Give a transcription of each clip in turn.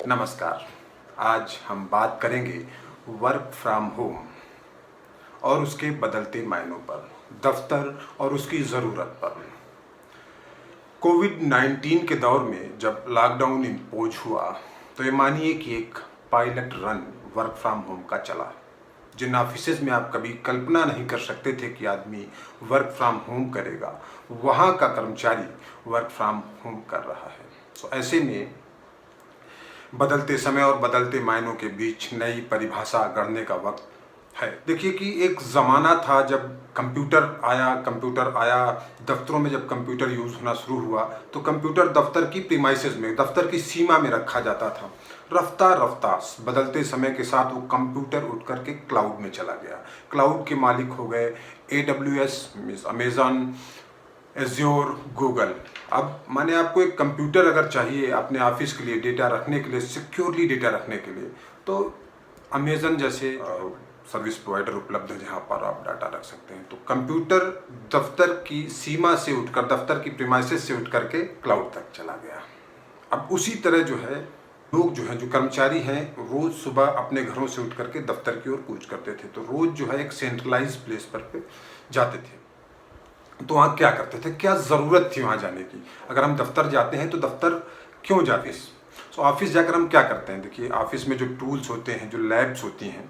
नमस्कार। आज हम बात करेंगे वर्क फ्रॉम होम और उसके बदलते मायनों पर, दफ्तर और उसकी ज़रूरत पर। कोविड-19 के दौर में जब लॉकडाउन इम्पोज हुआ तो ये मानिए कि एक pilot run work from home का चला। जिन ऑफिसेज में आप कभी कल्पना नहीं कर सकते थे कि आदमी वर्क फ्रॉम होम करेगा, वहाँ का कर्मचारी वर्क फ्रॉम होम कर रहा है। तो ऐसे में बदलते समय और बदलते मायनों के बीच नई परिभाषा गढ़ने का वक्त है। देखिए कि एक ज़माना था जब कंप्यूटर आया, दफ्तरों में जब कंप्यूटर यूज़ होना शुरू हुआ तो कंप्यूटर दफ्तर की प्रीमाइसेस में, दफ्तर की सीमा में रखा जाता था। रफ्ता रफ्ता बदलते समय के साथ वो कंप्यूटर उठ करके क्लाउड में चला गया। क्लाउड के मालिक हो गए AWS, अमेज़न, एज्योर, गूगल। अब माने आपको एक कंप्यूटर अगर चाहिए अपने ऑफिस के लिए, डेटा रखने के लिए, सिक्योरली डेटा रखने के लिए, तो अमेज़न जैसे सर्विस प्रोवाइडर उपलब्ध है जहाँ पर आप डाटा रख सकते हैं। तो कंप्यूटर दफ्तर की सीमा से उठकर, दफ्तर की प्रीमाइसेस से उठ करके क्लाउड तक चला गया। अब उसी तरह जो है लोग जो हैं, जो कर्मचारी हैं, रोज़ सुबह अपने घरों से उठ करके दफ्तर की ओर कूच करते थे। तो रोज़ जो है एक सेंट्रलाइज प्लेस पर पे जाते थे। तो वहाँ क्या करते थे, क्या ज़रूरत थी वहाँ जाने की? अगर हम दफ्तर जाते हैं तो दफ्तर क्यों जाते? सो ऑफिस जाकर हम क्या करते हैं? देखिए, ऑफिस में जो टूल्स होते हैं, जो लैब्स होती हैं,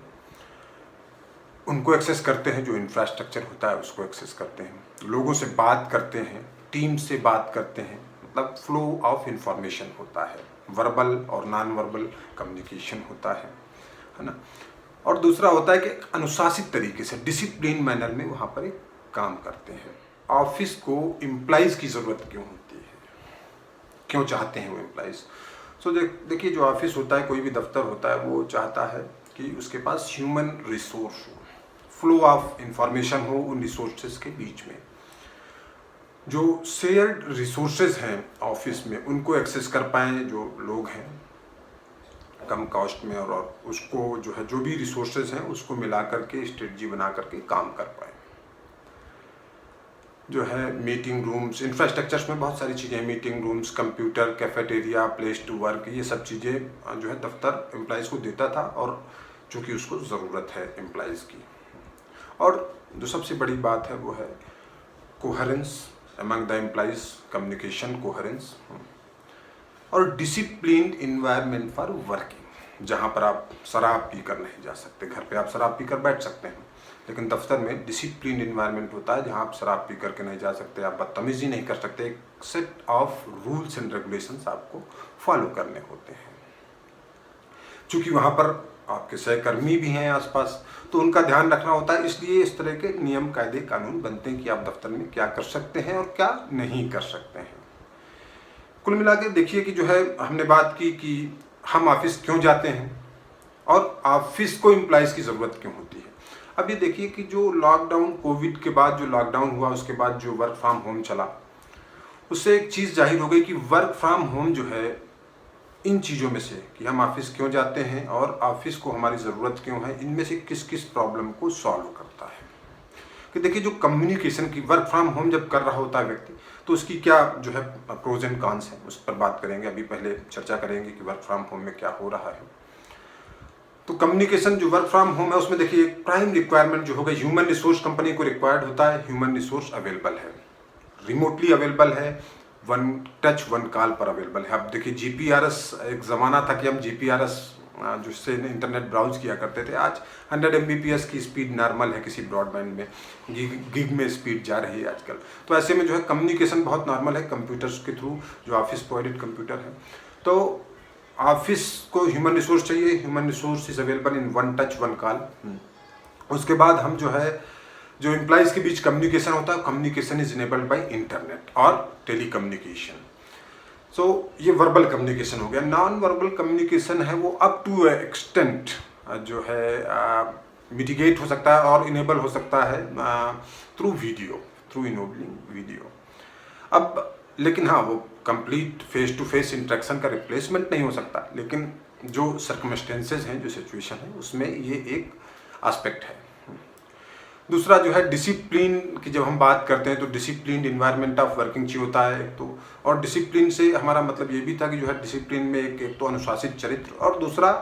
उनको एक्सेस करते हैं। जो इंफ्रास्ट्रक्चर होता है उसको एक्सेस करते हैं। लोगों से बात करते हैं, टीम से बात करते हैं। मतलब फ्लो ऑफ इंफॉर्मेशन होता है, वर्बल और नॉन वर्बल कम्युनिकेशन होता है ना। और दूसरा होता है कि अनुशासित तरीके से, डिसिप्लिन मैनर में वहाँ पर एक काम करते हैं। ऑफिस को एम्प्लॉइज़ की ज़रूरत क्यों होती है, क्यों चाहते हैं वो एम्प्लॉइज़? सो देखिए, जो ऑफिस होता है, कोई भी दफ्तर होता है, वो चाहता है कि उसके पास ह्यूमन रिसोर्स हो, फ्लो ऑफ इंफॉर्मेशन हो उन रिसोर्सेज के बीच में। जो शेयर्ड रिसोर्सेज हैं ऑफिस में, उनको एक्सेस कर पाएँ जो लोग हैं कम कॉस्ट में, और उसको जो है, जो भी रिसोर्सेज हैं उसको मिला करके स्ट्रेटजी बना करके काम कर पाएँ। जो है मीटिंग रूम्स, इंफ्रास्ट्रक्चर्स में बहुत सारी चीज़ें हैं, meeting rooms, computer, cafeteria, place to work, ये सब चीज़ें जो है दफ्तर एम्प्लॉइज़ को देता था, और चूँकि उसको ज़रूरत है एम्प्लॉइज़ की। और जो सबसे बड़ी बात है वो है coherence among the employees, communication coherence, और डिसिप्लिन्ड इन्वायरमेंट फॉर वर्किंग, जहाँ पर आप शराब पी कर नहीं जा सकते। घर पे आप शराब पी कर बैठ सकते हैं, लेकिन दफ्तर में डिसिप्लिन इन्वायरमेंट होता है जहाँ आप शराब पी करके नहीं जा सकते, आप बदतमीजी नहीं कर सकते। एक set of rules and regulations आपको फॉलो करने होते हैं। चूँकि वहाँ पर आपके सहकर्मी भी हैं आसपास, तो उनका ध्यान रखना होता है। इसलिए इस तरह के नियम, कायदे, कानून बनते हैं कि आप दफ्तर में क्या कर सकते हैं और क्या नहीं कर सकते हैं। कुल मिला के देखिए कि जो है, हमने बात की कि हम ऑफिस क्यों जाते हैं और ऑफिस को एम्प्लॉइज़ की ज़रूरत क्यों होती है। अब ये देखिए कि जो लॉकडाउन, कोविड के बाद जो लॉकडाउन हुआ, उसके बाद जो वर्क फ्रॉम होम चला, उससे एक चीज़ जाहिर हो गई कि वर्क फ्रॉम होम जो है, इन चीज़ों में से कि हम ऑफिस क्यों जाते हैं और ऑफिस को हमारी ज़रूरत क्यों है, इनमें से किस किस प्रॉब्लम को सॉल्व करता है। कि देखिए, जो कम्युनिकेशन की, वर्क फ्रॉम होम जब कर रहा होता है व्यक्ति, तो उसकी क्या जो है प्रोज एंड कॉन्स हैं, उस पर बात करेंगे। अभी पहले चर्चा करेंगे कि वर्क फ्रॉम होम में क्या हो रहा है। तो कम्युनिकेशन जो वर्क फ्रॉम होम है, उसमें देखिए एक प्राइम रिक्वायरमेंट जो होगा, ह्यूमन रिसोर्स कंपनी को रिक्वायर्ड होता है। ह्यूमन रिसोर्स अवेलेबल है, रिमोटली अवेलेबल है, वन टच वन कॉल पर अवेलेबल है। अब देखिए, GPRS, एक ज़माना था कि हम GPRS जिससे इंटरनेट ब्राउज किया करते थे, आज 100 Mbps की स्पीड नॉर्मल है किसी ब्रॉडबैंड में, गिग में स्पीड जा रही है आजकल। तो ऐसे में जो है कम्युनिकेशन बहुत नॉर्मल है कंप्यूटर्स के थ्रू, जो ऑफिस प्रोवाइडेड कंप्यूटर है। तो ऑफिस को ह्यूमन रिसोर्स चाहिए, human resource is available in one touch one call. उसके बाद हम जो है, जो एम्प्लॉइज़ के बीच कम्युनिकेशन होता है, communication is enabled by internet और टेली कम्युनिकेशन। सो ये वर्बल कम्युनिकेशन हो गया। नॉन वर्बल कम्युनिकेशन है वो अप टू एक्सटेंट जो है मिटिगेट हो सकता है और इनेबल हो सकता है through video, through enabling video. अब लेकिन हाँ, वो complete face to face interaction का रिप्लेसमेंट नहीं हो सकता, लेकिन जो सर्कमस्टेंसेज हैं, जो सिचुएशन है, उसमें ये एक एस्पेक्ट है। दूसरा जो है डिसिप्लिन की जब हम बात करते हैं तो डिसिप्लिन इन्वायरमेंट ऑफ वर्किंग चाहिए होता है एक तो, और डिसिप्लिन से हमारा मतलब ये भी था कि जो है डिसिप्लिन में एक तो अनुशासित चरित्र, और दूसरा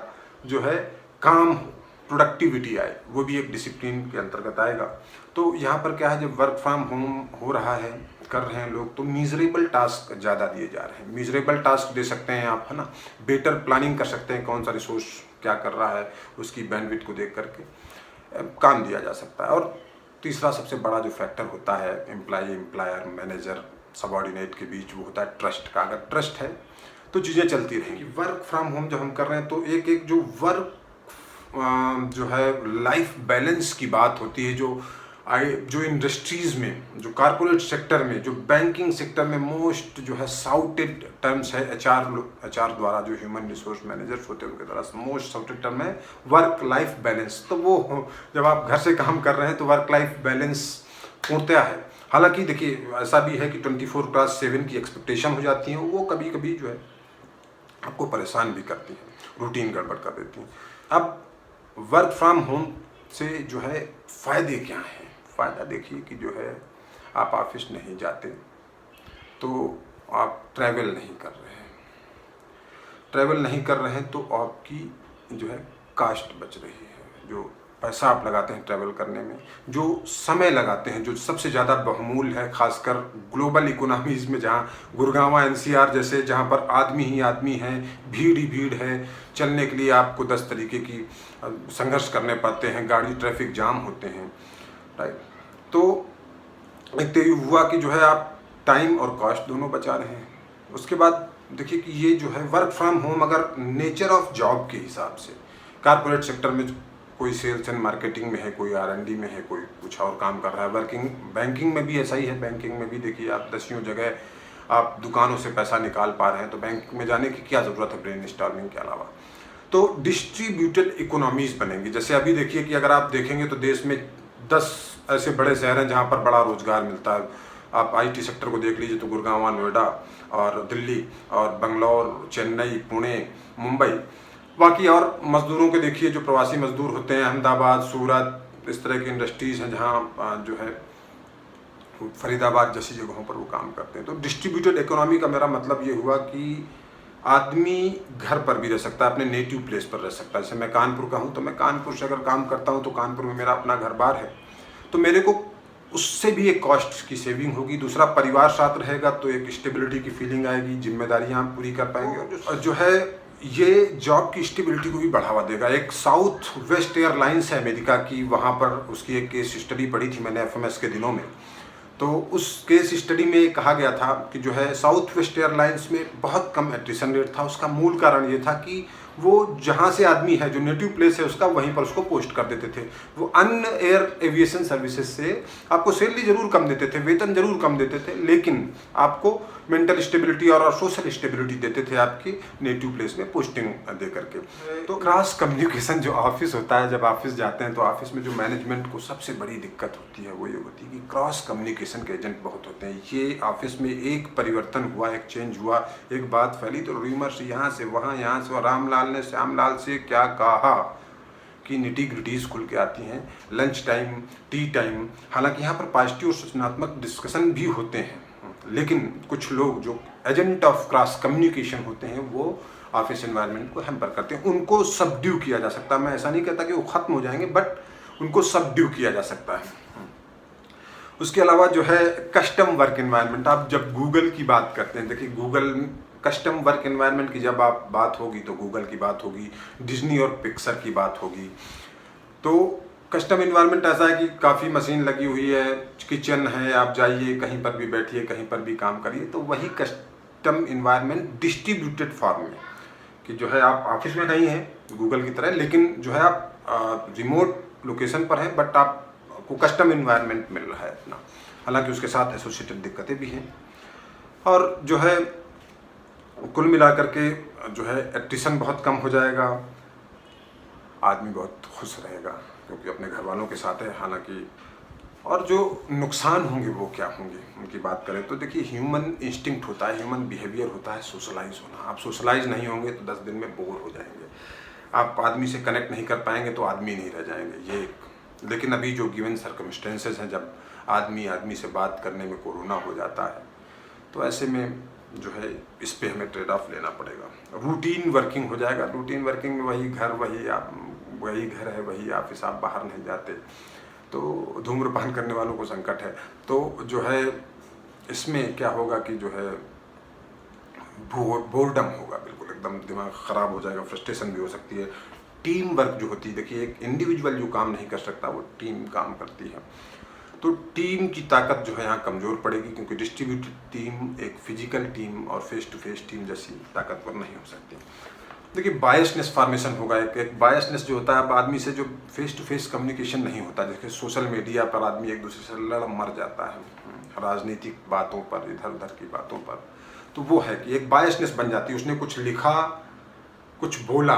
जो है काम प्रोडक्टिविटी आए, वो भी एक डिसिप्लिन के अंतर्गत आएगा। तो यहाँ पर क्या है, जब वर्क फ्रॉम होम हो रहा है, कर रहे हैं लोग, तो मीजरेबल टास्क ज़्यादा दिए जा रहे हैं। मीजरेबल टास्क दे सकते हैं आप, है ना, बेटर प्लानिंग कर सकते हैं, कौन सा रिसोर्स क्या कर रहा है उसकी बैंडविड्थ को देख करके काम दिया जा सकता है। और तीसरा सबसे बड़ा जो फैक्टर होता है एम्प्लॉय, एम्प्लॉयर, मैनेजर, सबॉर्डिनेट के बीच, वो होता है ट्रस्ट का। अगर ट्रस्ट है तो चीज़ें चलती रहेंगी। वर्क फ्रॉम होम जब हम कर रहे हैं तो एक एक जो वर्क जो है लाइफ बैलेंस की बात होती है, जो इंडस्ट्रीज़ में, जो कॉर्पोरेट सेक्टर में, जो बैंकिंग सेक्टर में मोस्ट जो है साउटेड टर्म्स है एचआर द्वारा, जो ह्यूमन रिसोर्स मैनेजर्स होते हैं उनके द्वारा मोस्ट साउटेड टर्म है वर्क लाइफ बैलेंस। तो वो जब आप घर से काम कर रहे हैं तो वर्क लाइफ बैलेंस पूर्णतया है। हालांकि देखिए ऐसा भी है कि 24/7 की एक्सपेक्टेशन हो जाती है, वो कभी कभी जो है आपको परेशान भी करती हैं, रूटीन गड़बड़ कर देती हैं। अब वर्क फ्रॉम होम से जो है फ़ायदे क्या हैं? फ़ायदा देखिए कि जो है आप ऑफिस नहीं जाते, तो आप ट्रैवल नहीं कर रहे हैं, ट्रैवल नहीं कर रहे हैं तो आपकी जो है कास्ट बच रही है। जो पैसा आप लगाते हैं ट्रैवल करने में, जो समय लगाते हैं, जो सबसे ज़्यादा बहुमूल्य है, खासकर ग्लोबल इकोनॉमीज़ में, जहाँ गुड़गांव एनसीआर जैसे, जहाँ पर आदमी ही आदमी है, भीड़ ही भीड़ है, चलने के लिए आपको 10 तरीके की संघर्ष करने पड़ते हैं, गाड़ी ट्रैफिक जाम होते हैं, राइट। तो एक तो ये हुआ कि जो है आप टाइम और कॉस्ट दोनों बचा रहे हैं। उसके बाद देखिए कि ये जो है वर्क फ्रॉम होम अगर नेचर ऑफ जॉब के हिसाब से, कॉर्पोरेट सेक्टर में कोई सेल्स एंड मार्केटिंग में है, कोई R&D में है, कोई कुछ और काम कर रहा है, बैंकिंग में भी ऐसा ही है। बैंकिंग में भी देखिए आप दसियों जगह आप दुकानों से पैसा निकाल पा रहे हैं, तो बैंक में जाने की क्या ज़रूरत है ब्रेन स्टॉर्मिंग के अलावा। तो डिस्ट्रीब्यूटेड इकोनॉमीज़ बनेंगी। जैसे अभी देखिए कि अगर आप देखेंगे तो देश में 10 ऐसे बड़े शहर हैं जहाँ पर बड़ा रोजगार मिलता है। आप IT सेक्टर को देख लीजिए तो गुड़गांव, नोएडा और दिल्ली और बंगलौर, चेन्नई, पुणे, मुंबई। बाकी और मज़दूरों के देखिए, जो प्रवासी मज़दूर होते हैं, अहमदाबाद, सूरत, इस तरह की इंडस्ट्रीज़ हैं जहाँ जो है फरीदाबाद जैसी जगहों पर वो काम करते हैं। तो डिस्ट्रीब्यूटेड इकोनॉमी का मेरा मतलब ये हुआ कि आदमी घर पर भी रह सकता है, अपने नेटिव प्लेस पर रह सकता है। जैसे मैं कानपुर का हूँ तो मैं कानपुर से अगर काम करता हूँ तो कानपुर में मेरा अपना घर बार है, तो मेरे को उससे भी एक कॉस्ट की सेविंग होगी। दूसरा, परिवार साथ रहेगा तो एक स्टेबिलिटी की फीलिंग आएगी, जिम्मेदारियाँ हम पूरी कर पाएंगे, और जो है ये जॉब की स्टेबिलिटी को भी बढ़ावा देगा। एक साउथ वेस्ट एयरलाइंस है अमेरिका की, वहाँ पर उसकी एक केस स्टडी पढ़ी थी मैंने FMS के दिनों में। तो उस केस स्टडी में कहा गया था कि जो है साउथ वेस्ट एयरलाइंस में बहुत कम एट्रिशन रेट था। उसका मूल कारण ये था कि वो जहाँ से आदमी है, जो नेटिव प्लेस है उसका, वहीं पर उसको पोस्ट कर देते थे। वो अन्य एयर एविएशन सर्विसेज से आपको सैलरी जरूर कम देते थे, वेतन जरूर कम देते थे, लेकिन आपको मेंटल स्टेबिलिटी और सोशल स्टेबिलिटी देते थे आपकी नेटिव प्लेस में पोस्टिंग दे करके। तो क्रॉस कम्युनिकेशन जो ऑफिस होता है, जब ऑफिस जाते हैं तो ऑफिस में जो मैनेजमेंट को सबसे बड़ी दिक्कत होती है वो ये होती है कि क्रॉस कम्युनिकेशन के एजेंट बहुत होते हैं। ये ऑफिस में एक परिवर्तन हुआ, एक चेंज हुआ, एक बात फैली तो रूमर्स यहाँ से वहाँ, यहाँ से, रामलाल ने श्यामलाल से क्या कहा कि निटी ग्रिटीज खुल के आती हैं। लंच टाइम, टी टाइम, हालांकि यहाँ पर पॉजिटिव और सूचनात्मक डिस्कशन भी होते हैं, लेकिन कुछ लोग जो एजेंट ऑफ क्रॉस कम्युनिकेशन होते हैं वो ऑफिस एनवायरनमेंट को हैम्पर करते हैं। उनको सबड्यू किया जा सकता है। मैं ऐसा नहीं कहता कि वो खत्म हो जाएंगे, बट उनको सबड्यू किया जा सकता है। उसके अलावा जो है कस्टम वर्क एनवायरनमेंट, आप जब गूगल की बात करते हैं, देखिए गूगल कस्टम वर्क एनवायरनमेंट की जब आप बात होगी तो गूगल की बात होगी, डिज्नी और पिक्सर की बात होगी। तो कस्टम इन्वायरमेंट ऐसा है कि काफ़ी मशीन लगी हुई है, किचन है, आप जाइए कहीं पर भी बैठिए, कहीं पर भी काम करिए। तो वही कस्टम इन्वायरमेंट डिस्ट्रीब्यूटेड फॉर्म में, कि जो है आप ऑफिस में नहीं हैं गूगल की तरह, लेकिन जो है आप रिमोट लोकेशन पर हैं, बट आपको कस्टम इन्वायरमेंट मिल रहा है अपना। हालांकि उसके साथ एसोसिएटेड दिक्कतें भी हैं। और जो है कुल मिलाकर के जो है एट्रिशन बहुत कम हो जाएगा, आदमी बहुत खुश रहेगा क्योंकि अपने घर वालों के साथ है। हालांकि और जो नुकसान होंगे वो क्या होंगे उनकी बात करें तो देखिए, ह्यूमन इंस्टिंक्ट होता है, ह्यूमन बिहेवियर होता है सोशलाइज होना। आप सोशलाइज नहीं होंगे तो 10 दिन में बोर हो जाएंगे। आप आदमी से कनेक्ट नहीं कर पाएंगे तो आदमी नहीं रह जाएंगे। ये एक लेकिन अभी जो गिवन सर्कमस्टेंसेस हैं, जब आदमी आदमी से बात करने में कोरोना हो जाता है, तो ऐसे में जो है इस पे हमें ट्रेड ऑफ लेना पड़ेगा। रूटीन वर्किंग हो जाएगा। रूटीन वर्किंग में वही घर वही घर है, वही ऑफिस, आप बाहर नहीं जाते, तो धूम्रपान करने वालों को संकट है। तो जो है इसमें क्या होगा कि जो है बोर्डम होगा, बिल्कुल एकदम दिमाग ख़राब हो जाएगा, फ्रस्ट्रेशन भी हो सकती है। टीम वर्क जो होती है, देखिए एक इंडिविजुअल जो काम नहीं कर सकता वो टीम काम करती है, तो टीम की ताकत जो है यहाँ कमज़ोर पड़ेगी, क्योंकि डिस्ट्रीब्यूटेड टीम एक फिजिकल टीम और फेस टू फेस टीम जैसी ताकतवर नहीं हो सकती। देखिए बायसनेस फॉर्मेशन होगा। एक बायसनेस जो होता है, अब आदमी से जो फेस टू फेस कम्युनिकेशन नहीं होता, जैसे सोशल मीडिया पर आदमी एक दूसरे से लड़ मर जाता है राजनीतिक बातों पर, इधर उधर की बातों पर, तो वो है कि एक बायसनेस बन जाती है। उसने कुछ लिखा, कुछ बोला,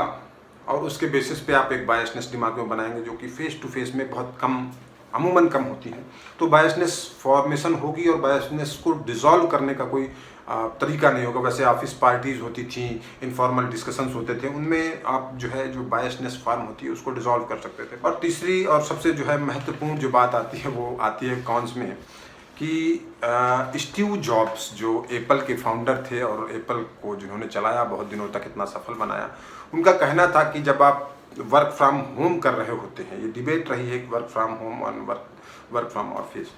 और उसके बेसिस पे आप एक बायसनेस दिमाग में बनाएंगे, जो कि फेस टू फेस में बहुत कम, अमूमन कम होती है। तो बायसनेस फॉर्मेशन होगी, और बायसनेस को डिसॉल्व करने का कोई तरीका नहीं होगा। वैसे ऑफिस पार्टीज़ होती थी, इनफॉर्मल डिस्कशंस होते थे, उनमें आप जो है जो बायसनेस फॉर्म होती है उसको डिसॉल्व कर सकते थे। और तीसरी और सबसे जो है महत्वपूर्ण जो बात आती है, वो आती है कॉन्स में, कि स्टीव जॉब्स जो एप्पल के फाउंडर थे और एप्पल को जिन्होंने चलाया, बहुत दिनों तक इतना सफल बनाया, उनका कहना था कि जब आप वर्क फ्रॉम होम कर रहे होते हैं, ये डिबेट रही है कि वर्क फ्रॉम होम और वर्क फ्रॉम ऑफिस,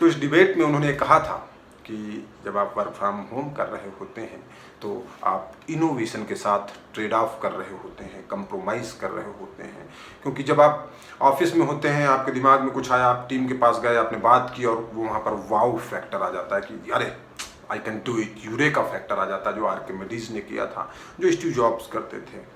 तो इस डिबेट में उन्होंने कहा था कि जब आप वर्क फ्रॉम होम कर रहे होते हैं तो आप इनोवेशन के साथ ट्रेड ऑफ कर रहे होते हैं, कंप्रोमाइज़ कर रहे होते हैं। क्योंकि जब आप ऑफिस में होते हैं, आपके दिमाग में कुछ आया, आप टीम के पास गए, आपने बात की, और वो वहाँ पर वाव फैक्टर आ जाता है कि अरे I can do it, eureka factor आ जाता है, जो आर्किमिडीज ने किया था, जो स्टीव जॉब्स करते थे।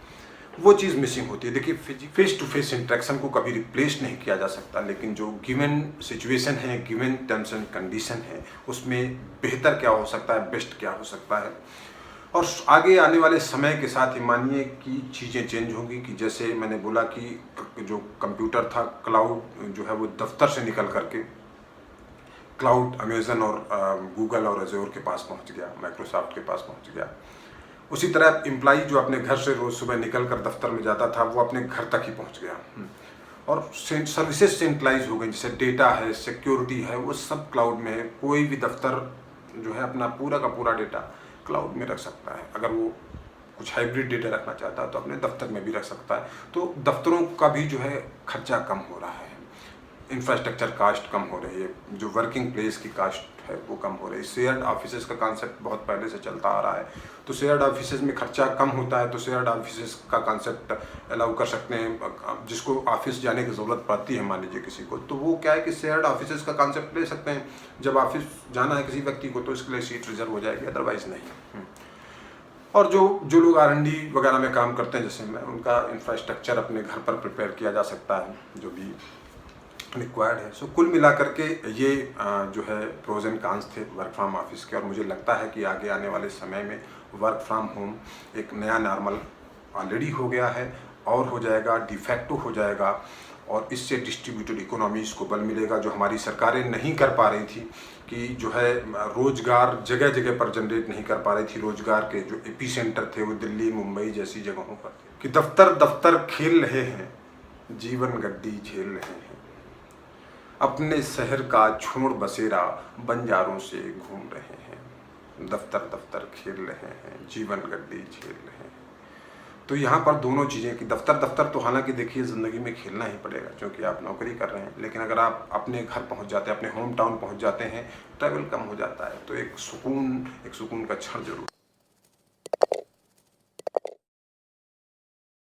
वो चीज़ मिसिंग होती है। देखिए फेस टू फेस इंटरेक्शन को कभी रिप्लेस नहीं किया जा सकता, लेकिन जो गिवन सिचुएशन है, गिवन टर्म्स एंड कंडीशन है, उसमें बेहतर क्या हो सकता है, बेस्ट क्या हो सकता है। और आगे आने वाले समय के साथ ही मानिए कि चीज़ें चेंज होंगी, कि जैसे मैंने बोला कि जो कंप्यूटर था, क्लाउड जो है वो दफ्तर से निकल करके क्लाउड अमेजन और गूगल और एज़ोर के पास पहुंच गया, माइक्रोसॉफ्ट के पास पहुंच गया। उसी तरह एम्प्लॉई जो अपने घर से रोज़ सुबह निकल कर दफ्तर में जाता था, वो अपने घर तक ही पहुंच गया। और सर्विसेज सेंट्रलाइज हो गई, जैसे डेटा है, सिक्योरिटी है, वो सब क्लाउड में है। कोई भी दफ्तर जो है अपना पूरा का पूरा डेटा क्लाउड में रख सकता है। अगर वो कुछ हाइब्रिड डेटा रखना चाहता है तो अपने दफ्तर में भी रख सकता है। तो दफ्तरों का भी जो है खर्चा कम हो रहा है, इंफ्रास्ट्रक्चर कास्ट कम हो रही है, जो वर्किंग प्लेस की कास्ट है वो कम हो रही है। शेयर्ड ऑफिसेज का कॉन्सेप्ट बहुत पहले से चलता आ रहा है, तो शेयर्ड ऑफिसेज में खर्चा कम होता है, तो शेयर्ड ऑफिसेज का कॉन्सेप्ट अलाउ कर सकते हैं। जिसको ऑफिस जाने की ज़रूरत पड़ती है, मान लीजिए किसी को, तो वो क्या है कि शेयर्ड ऑफिसेज का कॉन्सेप्ट ले सकते हैं। जब ऑफिस जाना है किसी व्यक्ति को तो इसके लिए सीट रिजर्व हो जाएगी, अदरवाइज नहीं। और जो लोग R&D वगैरह में काम करते हैं, जैसे मैं, उनका इंफ्रास्ट्रक्चर अपने घर पर प्रिपेयर किया जा सकता है, जो भी रिक्वायर्ड है। सो कुल मिलाकर के ये जो है प्रोज एंड कॉन्स थे वर्क फ्रॉम ऑफिस के। और मुझे लगता है कि आगे आने वाले समय में वर्क फ्रॉम होम एक नया नॉर्मल ऑलरेडी हो गया है, और हो जाएगा, डिफेक्टो हो जाएगा, और इससे डिस्ट्रीब्यूटेड इकोनॉमीज़ को बल मिलेगा, जो हमारी सरकारें नहीं कर पा रही थी, कि जो है रोज़गार जगह जगह पर जनरेट नहीं कर पा रही थी। रोज़गार के जो एपी सेंटर थे वो दिल्ली, मुंबई जैसी जगहों पर थे, कि दफ्तर दफ्तर खेल रहे हैं, जीवन गड्डी झेल रहे हैं, अपने शहर का छोड़ बसेरा बंजारों से घूम रहे हैं, दफ्तर दफ्तर खेल रहे हैं, जीवन गड्डी झेल रहे हैं। तो यहाँ पर दोनों चीज़ें, कि दफ्तर दफ्तर तो हालांकि देखिए ज़िंदगी में खेलना ही पड़ेगा, क्योंकि आप नौकरी कर रहे हैं, लेकिन अगर आप अपने घर पहुँच जाते हैं, अपने होम टाउन पहुँच जाते हैं, ट्रैवल कम हो जाता है, तो एक सुकून का क्षण जरूर